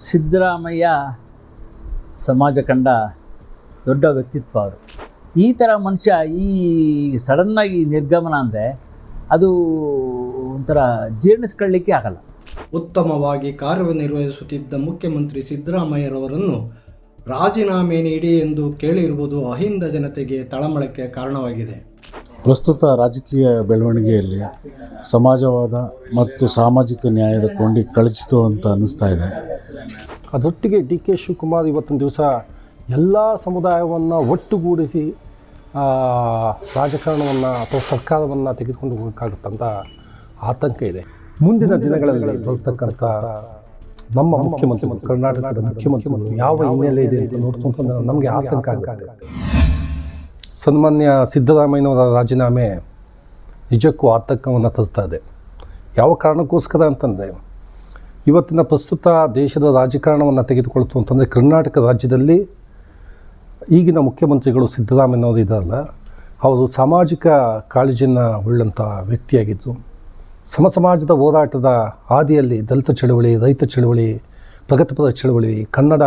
ಸಿದ್ದರಾಮಯ್ಯ ಸಮಾಜ ಕಂಡ ದೊಡ್ಡ ವ್ಯಕ್ತಿತ್ವ ಅವರು. ಈ ಥರ ಮನುಷ್ಯ ಈ ಸಡನ್ನಾಗಿ ನಿರ್ಗಮನ ಅಂದರೆ ಅದು ಒಂಥರ ಜೀರ್ಣಿಸ್ಕೊಳ್ಳಿಕ್ಕೆ ಆಗಲ್ಲ. ಉತ್ತಮವಾಗಿ ಕಾರ್ಯನಿರ್ವಹಿಸುತ್ತಿದ್ದ ಮುಖ್ಯಮಂತ್ರಿ ಸಿದ್ದರಾಮಯ್ಯರವರನ್ನು ರಾಜೀನಾಮೆ ನೀಡಿ ಎಂದು ಕೇಳಿರುವುದು ಅಹಿಂದ ಜನತೆಗೆ ತಳಮಳಕ್ಕೆ ಕಾರಣವಾಗಿದೆ. ಪ್ರಸ್ತುತ ರಾಜಕೀಯ ಬೆಳವಣಿಗೆಯಲ್ಲಿ ಸಮಾಜವಾದ ಮತ್ತು ಸಾಮಾಜಿಕ ನ್ಯಾಯದ ಕೊಂಡಿ ಕಳಚಿತು ಅಂತ ಅನ್ನಿಸ್ತಾ ಇದೆ. ಅದರೊಟ್ಟಿಗೆ ಡಿ ಕೆ ಶಿವಕುಮಾರ್ ಇವತ್ತಿನ ದಿವಸ ಎಲ್ಲ ಸಮುದಾಯವನ್ನು ಒಟ್ಟುಗೂಡಿಸಿ ರಾಜಕಾರಣವನ್ನು ಅಥವಾ ಸರ್ಕಾರವನ್ನು ತೆಗೆದುಕೊಂಡು ಹೋಗಬೇಕಾಗುತ್ತಂತ ಆತಂಕ ಇದೆ. ಮುಂದಿನ ದಿನಗಳಲ್ಲಿ ಬರ್ತಕ್ಕಂಥ ನಮ್ಮ ಮುಖ್ಯಮಂತ್ರಿಗಳು, ಕರ್ನಾಟಕದ ಮುಖ್ಯಮಂತ್ರಿಗಳು ಯಾವ ಹಿನ್ನೆಲೆ ಇದೆ ಅಂತ ನೋಡ್ಕೊಂಡ್ರೆ ನಮಗೆ ಆತಂಕ ಆಗುತ್ತೆ. ಸನ್ಮಾನ್ಯ ಸಿದ್ದರಾಮಯ್ಯನವರ ರಾಜೀನಾಮೆ ನಿಜಕ್ಕೂ ಆತಂಕವನ್ನು ತರ್ತಾ ಇದೆ. ಯಾವ ಕಾರಣಕ್ಕೋಸ್ಕರ ಅಂತಂದರೆ, ಇವತ್ತಿನ ಪ್ರಸ್ತುತ ದೇಶದ ರಾಜಕಾರಣವನ್ನು ತೆಗೆದುಕೊಳ್ತು ಅಂತಂದರೆ, ಕರ್ನಾಟಕ ರಾಜ್ಯದಲ್ಲಿ ಈಗಿನ ಮುಖ್ಯಮಂತ್ರಿಗಳು ಸಿದ್ದರಾಮಯ್ಯನವರು ಇದ್ದಾರಲ್ಲ, ಅವರು ಸಾಮಾಜಿಕ ಕಾಳಜಿಯನ್ನು ಉಳ್ಳಂಥ ವ್ಯಕ್ತಿಯಾಗಿದ್ದು, ಸಮಾಜದ ಹೋರಾಟದ ಹಾದಿಯಲ್ಲಿ ದಲಿತ ಚಳವಳಿ, ರೈತ ಚಳವಳಿ, ಪ್ರಗತಿಪರ ಚಳವಳಿ, ಕನ್ನಡ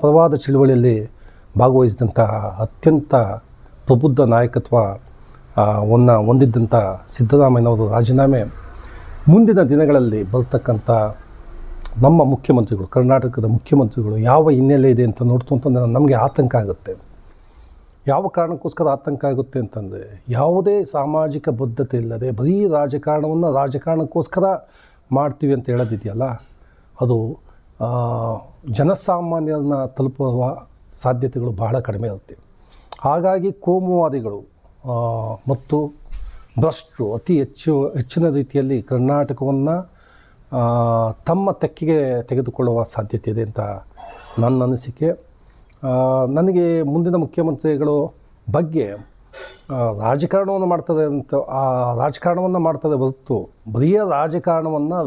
ಪರವಾದ ಚಳವಳಿಯಲ್ಲಿ ಭಾಗವಹಿಸಿದಂಥ ಅತ್ಯಂತ ಪ್ರಬುದ್ಧ ನಾಯಕತ್ವವನ್ನು ಹೊಂದಿದ್ದಂಥ ಸಿದ್ದರಾಮಯ್ಯನವರು ರಾಜೀನಾಮೆ ಮುಂದಿನ ದಿನಗಳಲ್ಲಿ ಬರ್ತಕ್ಕಂಥ ನಮ್ಮ ಮುಖ್ಯಮಂತ್ರಿಗಳು, ಕರ್ನಾಟಕದ ಮುಖ್ಯಮಂತ್ರಿಗಳು ಯಾವ ಹಿನ್ನೆಲೆ ಇದೆ ಅಂತ ನೋಡ್ತಂತಂದರೆ ನಮಗೆ ಆತಂಕ ಆಗುತ್ತೆ. ಯಾವ ಕಾರಣಕ್ಕೋಸ್ಕರ ಆತಂಕ ಆಗುತ್ತೆ ಅಂತಂದರೆ, ಯಾವುದೇ ಸಾಮಾಜಿಕ ಬದ್ಧತೆ ಇಲ್ಲದೆ ಬರೀ ರಾಜಕಾರಣಕ್ಕೋಸ್ಕರ ಮಾಡ್ತೀವಿ ಅಂತ ಹೇಳೋದಿದೆಯಲ್ಲ, ಅದು ಜನಸಾಮಾನ್ಯರನ್ನ ತಲುಪುವ ಸಾಧ್ಯತೆಗಳು ಬಹಳ ಕಡಿಮೆ ಇರುತ್ತೆ. ಹಾಗಾಗಿ ಕೋಮುವಾದಿಗಳು ಮತ್ತು ಭ್ರಷ್ಟರು ಅತಿ ಹೆಚ್ಚಿನ ರೀತಿಯಲ್ಲಿ ಕರ್ನಾಟಕವನ್ನು ತಮ್ಮ ತೆಕ್ಕೆಗೆ ತೆಗೆದುಕೊಳ್ಳುವ ಸಾಧ್ಯತೆ ಇದೆ ಅಂತ ನನ್ನ ಅನಿಸಿಕೆ. ನನಗೆ ಮುಂದಿನ ಮುಖ್ಯಮಂತ್ರಿಗಳು ಬಗ್ಗೆ ರಾಜಕಾರಣವನ್ನು ಮಾಡ್ತದೆ ಹೊರತು ಬರೀ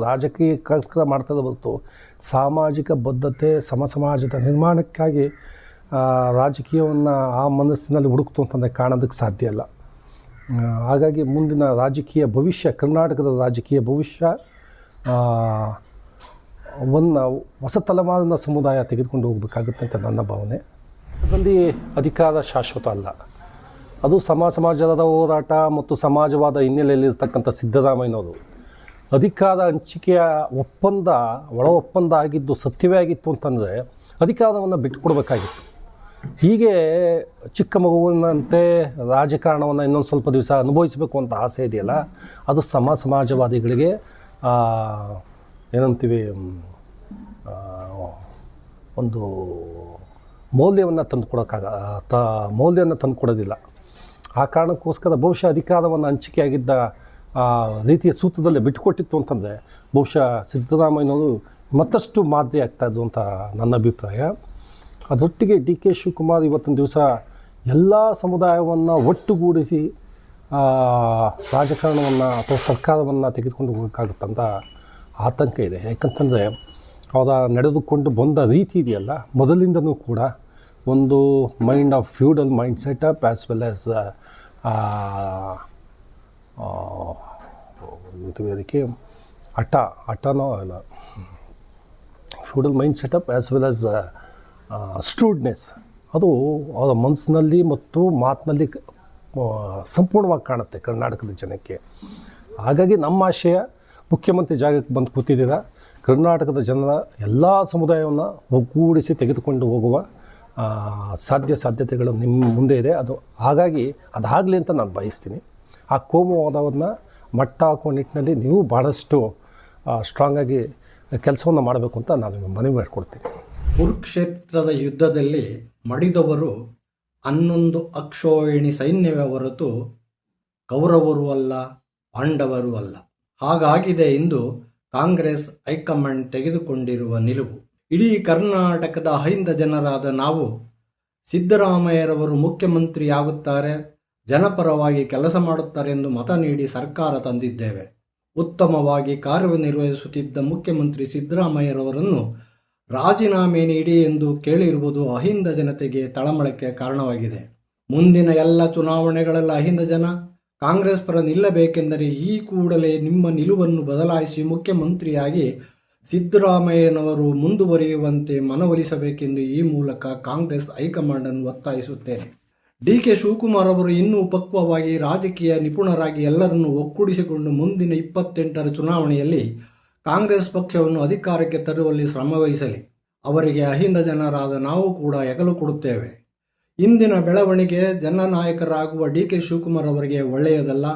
ರಾಜಕೀಯಕ್ಕೋಸ್ಕರ ಮಾಡ್ತದೆ ಹೊರತು ಸಾಮಾಜಿಕ ಬದ್ಧತೆ, ಸಮಾಜದ ನಿರ್ಮಾಣಕ್ಕಾಗಿ ರಾಜಕೀಯವನ್ನು ಆ ಮನಸ್ಸಿನಲ್ಲಿ ಹುಡುಕ್ತು ಅಂತಂದರೆ ಕಾಣೋದಕ್ಕೆ ಸಾಧ್ಯ ಇಲ್ಲ. ಹಾಗಾಗಿ ಮುಂದಿನ ರಾಜಕೀಯ ಭವಿಷ್ಯ, ಕರ್ನಾಟಕದ ರಾಜಕೀಯ ಭವಿಷ್ಯ ಹೊಸ ತಲೆಮಾರಿನ ಸಮುದಾಯ ತೆಗೆದುಕೊಂಡು ಹೋಗಬೇಕಾಗುತ್ತೆ ಅಂತ ನನ್ನ ಭಾವನೆ. ಅದರಲ್ಲಿ ಅಧಿಕಾರ ಶಾಶ್ವತ ಅಲ್ಲ. ಅದು ಸಮಾಜದ ಹೋರಾಟ ಮತ್ತು ಸಮಾಜವಾದ ಹಿನ್ನೆಲೆಯಲ್ಲಿರ್ತಕ್ಕಂಥ ಸಿದ್ದರಾಮಯ್ಯನವರು ಅಧಿಕಾರ ಹಂಚಿಕೆಯ ಒಳ ಒಪ್ಪಂದ ಆಗಿದ್ದು ಸತ್ಯವೇ ಆಗಿತ್ತು ಅಂತಂದರೆ ಅಧಿಕಾರವನ್ನು ಬಿಟ್ಟುಕೊಡ್ಬೇಕಾಗಿತ್ತು. ಹೀಗೆ ಚಿಕ್ಕ ಮಗುವಿನಂತೆ ರಾಜಕಾರಣವನ್ನು ಇನ್ನೊಂದು ಸ್ವಲ್ಪ ದಿವಸ ಅನುಭವಿಸಬೇಕು ಅಂತ ಆಸೆ ಇದೆಯಲ್ಲ, ಅದು ಸಮಾಜವಾದಿಗಳಿಗೆ ಏನಂತೀವಿ, ಒಂದು ಮೌಲ್ಯವನ್ನು ತಂದುಕೊಡೋದಿಲ್ಲ. ಆ ಕಾರಣಕ್ಕೋಸ್ಕರ ಬಹುಶಃ ಅಧಿಕಾರವನ್ನು ಹಂಚಿಕೆಯಾಗಿದ್ದ ರೀತಿಯ ಸೂತ್ರದಲ್ಲೇ ಬಿಟ್ಟುಕೊಟ್ಟಿತ್ತು ಅಂತಂದರೆ ಬಹುಶಃ ಸಿದ್ದರಾಮಯ್ಯನವರು ಮತ್ತಷ್ಟು ಮಾದರಿ ಆಗ್ತಾಯಿದ್ರು ಅಂತ ನನ್ನ ಅಭಿಪ್ರಾಯ. ಅದರೊಟ್ಟಿಗೆ ಡಿ ಕೆ ಶಿವಕುಮಾರ್ ಇವತ್ತಿನ ದಿವಸ ಎಲ್ಲ ಸಮುದಾಯವನ್ನು ಒಟ್ಟುಗೂಡಿಸಿ ರಾಜಕಾರಣವನ್ನು ಅಥವಾ ಸರ್ಕಾರವನ್ನು ತೆಗೆದುಕೊಂಡು ಹೋಗಬೇಕಾಗುತ್ತಂತ ಆತಂಕ ಇದೆ. ಯಾಕಂತಂದರೆ ಅವರ ನಡೆದುಕೊಂಡು ಬಂದ ರೀತಿ ಇದೆಯಲ್ಲ, ಮೊದಲಿಂದನೂ ಕೂಡ ಒಂದು mind of feudal mind setup as well as ಅದಕ್ಕೆ ಹಠನೋ ಅಲ್ಲ, feudal mind setup as well as shrewdness, ಅದು ಅವರ ಮನಸ್ಸಿನಲ್ಲಿ ಮತ್ತು ಮಾತಿನಲ್ಲಿ ಸಂಪೂರ್ಣವಾಗಿ ಕಾಣುತ್ತೆ ಕರ್ನಾಟಕದ ಜನಕ್ಕೆ. ಹಾಗಾಗಿ ನಮ್ಮ ಆಶಯ, ಮುಖ್ಯಮಂತ್ರಿ ಜಾಗಕ್ಕೆ ಬಂದು ಕೂತಿದ್ದೀರಾ, ಕರ್ನಾಟಕದ ಜನರ ಎಲ್ಲ ಸಮುದಾಯವನ್ನು ಒಗ್ಗೂಡಿಸಿ ತೆಗೆದುಕೊಂಡು ಹೋಗುವ ಸಾಧ್ಯತೆಗಳು ನಿಮ್ಮ ಮುಂದೆ ಇದೆ. ಹಾಗಾಗಿ ಅದಾಗಲಿ ಅಂತ ನಾನು ಬಯಸ್ತೀನಿ. ಆ ಕೋಮುವಾದವನ್ನು ಮಟ್ಟ ಹಾಕುವ ನಿಟ್ಟಿನಲ್ಲಿ ನೀವು ಭಾಳಷ್ಟು ಸ್ಟ್ರಾಂಗಾಗಿ ಕೆಲಸವನ್ನು ಮಾಡಬೇಕು ಅಂತ ನಾನು ಮನವಿ ಮಾಡಿಕೊಡ್ತೀನಿ. ಕುರುಕ್ಷೇತ್ರದ ಯುದ್ಧದಲ್ಲಿ ಮಡಿದವರು 11 ಅಕ್ಷೋಹಿಣಿ ಸೈನ್ಯವೇ ಹೊರತು ಕೌರವರು ಅಲ್ಲ, ಪಾಂಡವರು ಅಲ್ಲ. ಹಾಗಾಗಿದೆ ಎಂದು ಕಾಂಗ್ರೆಸ್ ಹೈಕಮಾಂಡ್ ತೆಗೆದುಕೊಂಡಿರುವ ನಿಲುವು. ಇಡೀ ಕರ್ನಾಟಕದ ಅಹಿಂದ ಜನರಾದ ನಾವು ಸಿದ್ದರಾಮಯ್ಯರವರು ಮುಖ್ಯಮಂತ್ರಿಯಾಗುತ್ತಾರೆ, ಜನಪರವಾಗಿ ಕೆಲಸ ಮಾಡುತ್ತಾರೆ ಎಂದು ಮತ ನೀಡಿ ಸರ್ಕಾರ ತಂದಿದ್ದೇವೆ. ಉತ್ತಮವಾಗಿ ಕಾರ್ಯನಿರ್ವಹಿಸುತ್ತಿದ್ದ ಮುಖ್ಯಮಂತ್ರಿ ಸಿದ್ದರಾಮಯ್ಯರವರನ್ನು ರಾಜೀನಾಮೆ ನೀಡಿ ಎಂದು ಕೇಳಿರುವುದು ಅಹಿಂದ ಜನತೆಗೆ ತಳಮಳಕ್ಕೆ ಕಾರಣವಾಗಿದೆ. ಮುಂದಿನ ಎಲ್ಲ ಚುನಾವಣೆಗಳಲ್ಲಿ ಅಹಿಂದ ಜನ ಕಾಂಗ್ರೆಸ್ ಪರ ನಿಲ್ಲಬೇಕೆಂದರೆ ಈ ಕೂಡಲೇ ನಿಮ್ಮ ನಿಲುವನ್ನು ಬದಲಾಯಿಸಿ ಮುಖ್ಯಮಂತ್ರಿಯಾಗಿ ಸಿದ್ದರಾಮಯ್ಯನವರು ಮುಂದುವರಿಯುವಂತೆ ಮನವೊಲಿಸಬೇಕೆಂದು ಈ ಮೂಲಕ ಕಾಂಗ್ರೆಸ್ ಹೈಕಮಾಂಡ್ ಅನ್ನು ಒತ್ತಾಯಿಸುತ್ತೇನೆ. ಡಿ.ಕೆ. ಶಿವಕುಮಾರ್ ಅವರು ಇನ್ನೂ ಪಕ್ವವಾಗಿ ರಾಜಕೀಯ ನಿಪುಣರಾಗಿ ಎಲ್ಲರನ್ನೂ ಒಗ್ಗೂಡಿಸಿಕೊಂಡು ಮುಂದಿನ 28ರ ಚುನಾವಣೆಯಲ್ಲಿ ಕಾಂಗ್ರೆಸ್ ಪಕ್ಷವನ್ನು ಅಧಿಕಾರಕ್ಕೆ ತರುವಲ್ಲಿ ಶ್ರಮವಹಿಸಲಿ. ಅವರಿಗೆ ಅಹಿಂದ ಜನರಾದ ನಾವು ಕೂಡ ಹೆಗಲು ಕೊಡುತ್ತೇವೆ. ಇಂದಿನ ಬೆಳವಣಿಗೆ ಜನನಾಯಕರಾಗುವ ಡಿ.ಕೆ. ಶಿವಕುಮಾರ್ ಅವರಿಗೆ ಒಳ್ಳೆಯದಲ್ಲ,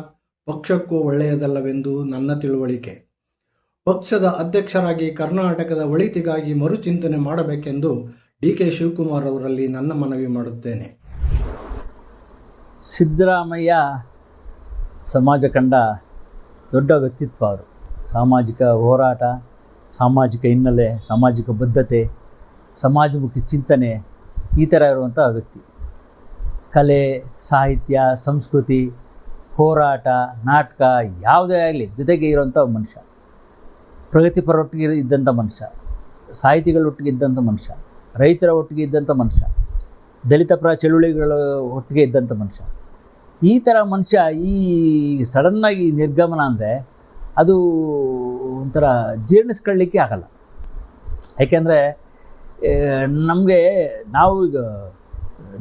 ಪಕ್ಷಕ್ಕೂ ಒಳ್ಳೆಯದಲ್ಲವೆಂದು ನನ್ನ ತಿಳುವಳಿಕೆ. ಪಕ್ಷದ ಅಧ್ಯಕ್ಷರಾಗಿ ಕರ್ನಾಟಕದ ಒಳಿತಿಗಾಗಿ ಮರುಚಿಂತನೆ ಮಾಡಬೇಕೆಂದು ಡಿ.ಕೆ. ಶಿವಕುಮಾರ್ ಅವರಲ್ಲಿ ನನ್ನ ಮನವಿ ಮಾಡುತ್ತೇನೆ. ಸಿದ್ದರಾಮಯ್ಯ ಸಮಾಜ ಕಂಡ ದೊಡ್ಡ ವ್ಯಕ್ತಿತ್ವ ಅವರು. ಸಾಮಾಜಿಕ ಹೋರಾಟ, ಸಾಮಾಜಿಕ ಹಿನ್ನೆಲೆ, ಸಾಮಾಜಿಕ ಬದ್ಧತೆ, ಸಮಾಜಮುಖಿ ಚಿಂತನೆ ಈ ಥರ ಇರುವಂಥ ವ್ಯಕ್ತಿ. ಕಲೆ, ಸಾಹಿತ್ಯ, ಸಂಸ್ಕೃತಿ, ಹೋರಾಟ, ನಾಟಕ ಯಾವುದೇ ಆಗಲಿ ಜೊತೆಗೆ ಇರೋಂಥ ಮನುಷ್ಯ. ಪ್ರಗತಿಪರ ಒಟ್ಟಿಗೆ ಇದ್ದಂಥ ಮನುಷ್ಯ, ಸಾಹಿತಿಗಳೊಟ್ಟಿಗೆ ಇದ್ದಂಥ ಮನುಷ್ಯ, ರೈತರ ಒಟ್ಟಿಗೆ ಇದ್ದಂಥ ಮನುಷ್ಯ, ದಲಿತ ಪರ ಚಳುವಳಿಗಳ ಒಟ್ಟಿಗೆ ಇದ್ದಂಥ ಮನುಷ್ಯ. ಈ ಥರ ಮನುಷ್ಯ ಈ ಸಡನ್ನಾಗಿ ನಿರ್ಗಮನ ಅಂದರೆ ಅದು ಒಂಥರ ಜೀರ್ಣಿಸ್ಕೊಳ್ಳಿಕ್ಕೆ ಆಗಲ್ಲ. ಯಾಕೆಂದರೆ ನಮಗೆ ಈಗ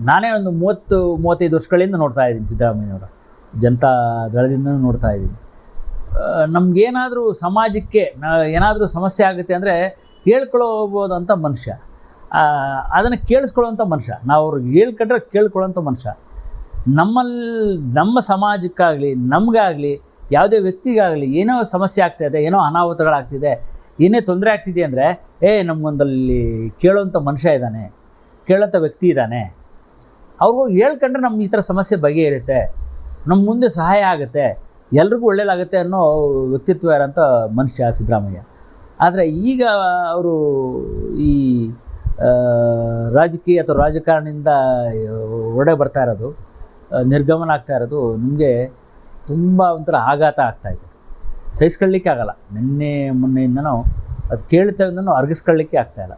ನಾನೇ ಒಂದು 30-35 ವರ್ಷಗಳಿಂದ ನೋಡ್ತಾ ಇದ್ದೀನಿ ಸಿದ್ದರಾಮಯ್ಯನವರ ಜನತಾ ದಳದಿಂದ ನೋಡ್ತಾ ಇದ್ದೀನಿ. ನಮಗೇನಾದರೂ ಸಮಾಜಕ್ಕೆ ಏನಾದರೂ ಸಮಸ್ಯೆ ಆಗುತ್ತೆ ಅಂದರೆ ಹೇಳ್ಕೊಳ್ಳೋಬೋದಂಥ ಮನುಷ್ಯ, ಅದನ್ನು ಕೇಳಿಸ್ಕೊಳ್ಳೋವಂಥ ಮನುಷ್ಯ. ನಾವು ಅವ್ರಿಗೆ ಹೇಳ್ಕೊಂಡ್ರೆ ಕೇಳ್ಕೊಳ್ಳೋಂಥ ಮನುಷ್ಯ. ನಮ್ಮ ಸಮಾಜಕ್ಕಾಗಲಿ ನಮಗಾಗಲಿ ಯಾವುದೇ ವ್ಯಕ್ತಿಗಾಗಲಿ ಏನೋ ಸಮಸ್ಯೆ ಆಗ್ತಾಯಿದೆ, ಏನೋ ಅನಾಹುತಗಳಾಗ್ತಿದೆ, ಏನೇ ತೊಂದರೆ ಆಗ್ತಿದೆ ಅಂದರೆ ನಮಗೊಂದಲ್ಲಿ ಕೇಳೋವಂಥ ಮನುಷ್ಯ ಇದ್ದಾನೆ, ಕೇಳೋಂಥ ವ್ಯಕ್ತಿ ಇದ್ದಾನೆ, ಅವ್ರಿಗೂ ಹೇಳ್ಕೊಂಡ್ರೆ ನಮ್ಮ ಈ ಥರ ಸಮಸ್ಯೆ ಬಗೆಯಿರುತ್ತೆ, ನಮ್ಮ ಮುಂದೆ ಸಹಾಯ ಆಗುತ್ತೆ, ಎಲ್ರಿಗೂ ಒಳ್ಳೆಯದಾಗುತ್ತೆ ಅನ್ನೋ ವ್ಯಕ್ತಿತ್ವ ಇರೋಂಥ ಮನುಷ್ಯ ಸಿದ್ದರಾಮಯ್ಯ. ಆದರೆ ಈಗ ಅವರು ಈ ರಾಜಕೀಯ ಅಥವಾ ರಾಜಕಾರಣದಿಂದ ಹೊರಡೆ ಬರ್ತಾ ಇರೋದು, ನಿರ್ಗಮನ ಆಗ್ತಾ ಇರೋದು ನಿಮಗೆ ತುಂಬ ಒಂಥರ ಆಘಾತ ಆಗ್ತಾಯಿದೆ. ಸಹಿಸ್ಕೊಳ್ಳಿಕ್ಕೆ ಆಗಲ್ಲ. ಮೊನ್ನೆಯಿಂದನೂ ಅದು ಕೇಳ್ತಾಯಿಂದನೂ ಅರ್ಗಿಸ್ಕೊಳ್ಳಿಕ್ಕೆ ಆಗ್ತಾಯಿಲ್ಲ.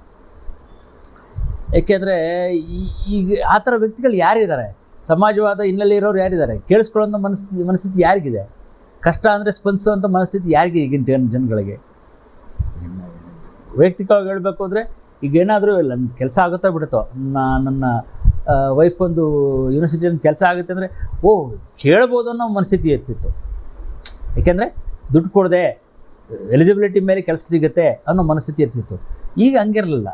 ಏಕೆಂದರೆ ಈಗ ಆ ಥರ ವ್ಯಕ್ತಿಗಳು ಯಾರಿದ್ದಾರೆ? ಸಮಾಜವಾದ ಹಿನ್ನೆಲೆ ಇರೋರು ಯಾರಿದ್ದಾರೆ? ಕೇಳಿಸ್ಕೊಳ್ಳೋಂಥ ಮನಸ್ಥಿತಿ ಯಾರಿಗಿದೆ? ಕಷ್ಟ ಅಂದರೆ ಸ್ಪಂದಿಸೋವಂಥ ಮನಸ್ಥಿತಿ ಯಾರಿಗೆ ಈಗಿನ ಜನಗಳಿಗೆ? ವೈಯಕ್ತಿಕವಾಗಿ ಹೇಳಬೇಕು ಅಂದರೆ ಈಗ ಏನಾದರೂ ನನ್ನ ಕೆಲಸ ಆಗುತ್ತಾ ಬಿಡುತ್ತೋ, ನನ್ನ ವೈಫ್ಗೊಂದು ಯೂನಿವರ್ಸಿಟಿಯಿಂದ ಕೆಲಸ ಆಗುತ್ತೆ ಅಂದರೆ ಕೇಳ್ಬೋದು ಅನ್ನೋ ಮನಸ್ಥಿತಿ ಇರ್ತಿತ್ತು. ಏಕೆಂದರೆ ದುಡ್ಡು ಕೊಡದೆ ಎಲಿಜಿಬಿಲಿಟಿ ಮೇಲೆ ಕೆಲಸ ಸಿಗುತ್ತೆ ಅನ್ನೋ ಮನಸ್ಥಿತಿ ಇರ್ತಿತ್ತು. ಈಗ ಹಂಗಿರಲಿಲ್ಲ.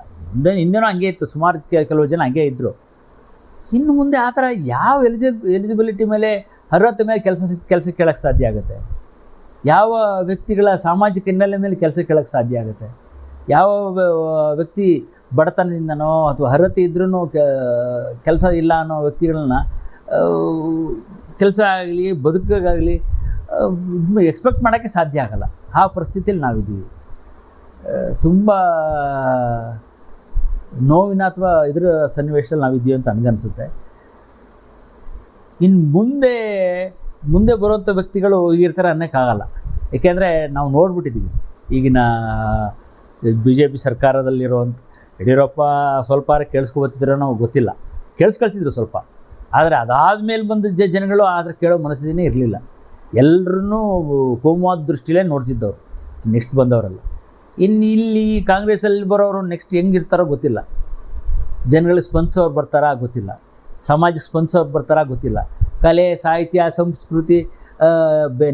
ಹಿಂದೇನೋ ಹಂಗೆ ಇತ್ತು, ಸುಮಾರು ಕೆಲವು ಜನ ಹಂಗೆ ಇದ್ದರು. ಇನ್ನು ಮುಂದೆ ಆ ಥರ ಯಾವ ಎಲಿಜಿಬಿಲಿಟಿ ಮೇಲೆ, ಅರ್ಹತೆ ಮೇಲೆ ಕೆಲಸ ಕೇಳೋಕ್ಕೆ ಸಾಧ್ಯ ಆಗುತ್ತೆ? ಯಾವ ವ್ಯಕ್ತಿಗಳ ಸಾಮಾಜಿಕ ಹಿನ್ನೆಲೆ ಮೇಲೆ ಕೆಲಸ ಕೇಳೋಕ್ಕೆ ಸಾಧ್ಯ ಆಗುತ್ತೆ? ಯಾವ ವ್ಯಕ್ತಿ ಬಡತನದಿಂದನೋ ಅಥವಾ ಅರ್ಹತೆ ಇದ್ರೂ ಕೆಲಸ ಇಲ್ಲ ಅನ್ನೋ ವ್ಯಕ್ತಿಗಳನ್ನ ಕೆಲಸ ಆಗಲಿ ಬದುಕಾಗಲಿ ಎಕ್ಸ್ಪೆಕ್ಟ್ ಮಾಡೋಕ್ಕೆ ಸಾಧ್ಯ ಆಗಲ್ಲ. ಆ ಪರಿಸ್ಥಿತಿಯಲ್ಲಿ ನಾವಿದ್ದೀವಿ. ತುಂಬ ನೋವಿನ ಅಥವಾ ಇದರ ಸನ್ನಿವೇಶದಲ್ಲಿ ನಾವಿದ್ದೀವಿ ಅಂತ ನನಗನ್ಸುತ್ತೆ. ಇನ್ನು ಮುಂದೆ ಬರುವಂಥ ವ್ಯಕ್ತಿಗಳು ಈಗಿರ್ತಾರೆ ಅನ್ನೋಕ್ಕಾಗಲ್ಲ. ಏಕೆಂದರೆ ನಾವು ನೋಡ್ಬಿಟ್ಟಿದ್ದೀವಿ. ಈಗಿನ BJP ಸರ್ಕಾರದಲ್ಲಿರುವಂಥ ಯಡಿಯೂರಪ್ಪ ಸ್ವಲ್ಪ ಕೇಳಿಸ್ಕೊಬತ್ತಿದ್ರೋ ನಾವು ಗೊತ್ತಿಲ್ಲ, ಕೇಳಿಸ್ಕೊಳ್ತಿದ್ರು ಸ್ವಲ್ಪ. ಆದರೆ ಅದಾದಮೇಲೆ ಬಂದ ಜನಗಳು ಆದರೆ ಕೇಳೋ ಮನಸ್ಥಿತಿನೇ ಇರಲಿಲ್ಲ. ಎಲ್ಲರೂ ಕೋಮುವಾದ ದೃಷ್ಟಿಲೇ ನೋಡ್ತಿದ್ದವರು ನೆಕ್ಸ್ಟ್ ಬಂದವರೆಲ್ಲ. ಇನ್ನು ಇಲ್ಲಿ ಕಾಂಗ್ರೆಸ್ಸಲ್ಲಿ ಬರೋರು ನೆಕ್ಸ್ಟ್ ಹೆಂಗಿರ್ತಾರೋ ಗೊತ್ತಿಲ್ಲ. ಜನಗಳಿಗೆ ಸ್ಪಂದಿಸೋರು ಬರ್ತಾರಾ ಗೊತ್ತಿಲ್ಲ, ಸಮಾಜಕ್ಕೆ ಸ್ಪಂದಿಸೋರು ಬರ್ತಾರಾ ಗೊತ್ತಿಲ್ಲ. ಕಲೆ, ಸಾಹಿತ್ಯ, ಸಂಸ್ಕೃತಿ,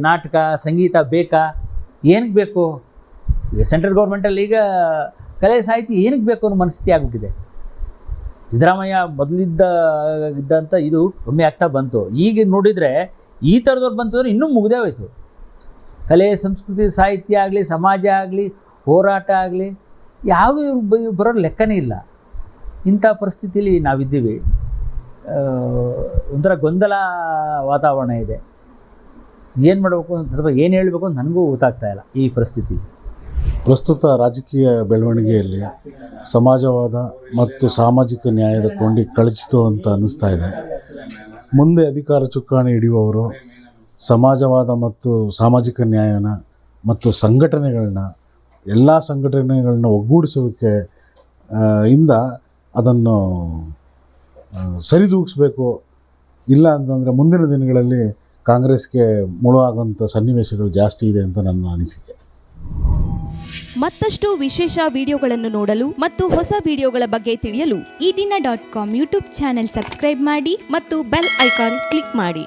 ನಾಟಕ, ಸಂಗೀತ ಬೇಕಾ? ಏನಕ್ಕೆ ಬೇಕು? ಸೆಂಟ್ರಲ್ ಗೌರ್ಮೆಂಟಲ್ಲಿ ಈಗ ಕಲೆ ಸಾಹಿತ್ಯ ಏನಕ್ಕೆ ಬೇಕು ಅನ್ನೋ ಮನಸ್ಥಿತಿ ಆಗಿಬಿಟ್ಟಿದೆ. ಸಿದ್ದರಾಮಯ್ಯ ಇದ್ದಂಥ ಇದು ಕಮ್ಮಿ ಆಗ್ತಾ ಬಂತು. ಈಗ ನೋಡಿದರೆ ಈ ಥರದವ್ರು ಬಂತಂದ್ರೆ ಇನ್ನೂ ಮುಗ್ದೇ ಹೋಯ್ತು. ಕಲೆ, ಸಂಸ್ಕೃತಿ, ಸಾಹಿತ್ಯ ಆಗಲಿ, ಸಮಾಜ ಆಗಲಿ, ಹೋರಾಟ ಆಗಲಿ ಯಾವುದೂ ಬರೋ ಲೆಕ್ಕನೇ ಇಲ್ಲ. ಇಂಥ ಪರಿಸ್ಥಿತಿಯಲ್ಲಿ ನಾವಿದ್ದೀವಿ. ಒಂಥರ ಗೊಂದಲ ವಾತಾವರಣ ಇದೆ. ಏನು ಮಾಡಬೇಕು ಅಥವಾ ಏನು ಹೇಳಬೇಕು ಅಂತ ನನಗೂ ಗೊತ್ತಾಗ್ತಾ ಇಲ್ಲ ಈ ಪರಿಸ್ಥಿತಿ. ಪ್ರಸ್ತುತ ರಾಜಕೀಯ ಬೆಳವಣಿಗೆಯಲ್ಲಿ ಸಮಾಜವಾದ ಮತ್ತು ಸಾಮಾಜಿಕ ನ್ಯಾಯದ ಕೊಂಡಿ ಕಳಚಿತು ಅಂತ ಅನ್ನಿಸ್ತಾ ಇದೆ. ಮುಂದೆ ಅಧಿಕಾರ ಚುಕ್ಕಾಣಿ ಹಿಡಿಯುವವರು ಸಮಾಜವಾದ ಮತ್ತು ಸಾಮಾಜಿಕ ನ್ಯಾಯನ ಮತ್ತು ಎಲ್ಲ ಸಂಘಟನೆಗಳನ್ನ ಒಗ್ಗೂಡಿಸೋಕ್ಕೆ ಇಂದ ಅದನ್ನು ಸರಿದೂಗಿಸ್ಬೇಕು. ಇಲ್ಲ ಅಂತಂದರೆ ಮುಂದಿನ ದಿನಗಳಲ್ಲಿ ಕಾಂಗ್ರೆಸ್ಗೆ ಮುಳುವಾಗುವಂಥ ಸನ್ನಿವೇಶಗಳು ಜಾಸ್ತಿ ಇದೆ ಅಂತ ನನ್ನ ಅನಿಸಿಕೆ. ಮತ್ತಷ್ಟು ವಿಶೇಷ ವಿಡಿಯೋಗಳನ್ನು ನೋಡಲು ಮತ್ತು ಹೊಸ ವಿಡಿಯೋಗಳ ಬಗ್ಗೆ ತಿಳಿಯಲು ಈ ದಿನ .com ಯೂಟ್ಯೂಬ್ ಚಾನೆಲ್ ಸಬ್ಸ್ಕ್ರೈಬ್ ಮಾಡಿ ಮತ್ತು ಬೆಲ್ ಐಕಾನ್ ಕ್ಲಿಕ್ ಮಾಡಿ.